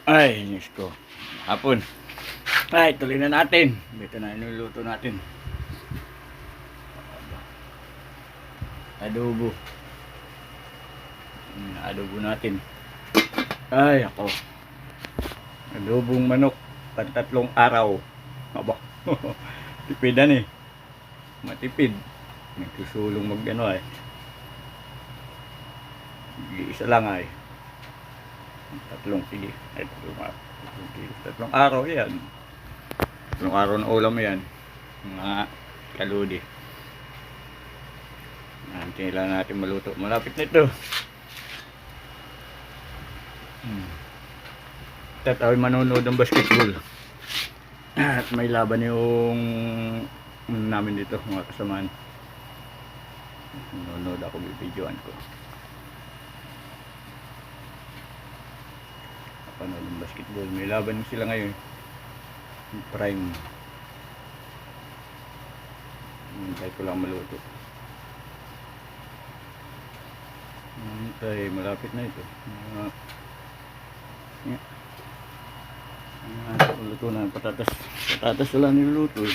Ay, Diyos ko. Hapon. Ay, tuloy na natin. Dito na inuluto natin. Adobo. Adobo natin. Ay, ako. Adobong manok. Pantatlong araw. Aba. Tipidan eh. Matipid. Nagsusulong mag-ano ay. Isa lang ay. Sige. Ay, tatlong araw yan. Tatlong araw na ulam yan. Mga kaludi. Nanti lang natin maluto. Malapit na ito. Tatawin manonood ng basketball. At may laban yung namin dito, mga kasamaan. Manonood ako, bibidyoan ko. Panood ng basketball. May laban sila ngayon. Prime. Hintay ko lang maluto. Hintay, malapit na ito. Luto na patatas. Patatas wala niluluto eh.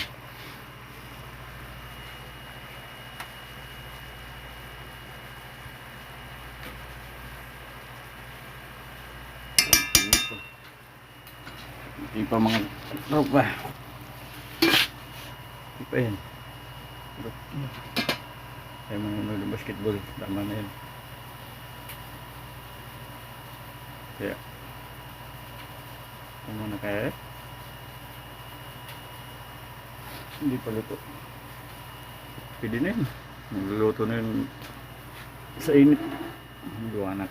Hindi pa mga tropa. Hindi pa yan. Kaya manonood ng basketball. Tama na yan. Kaya ano na kaya eh? Hindi pa luto. Pwede na yun. Nagluluto na yun sa init. Gawa na.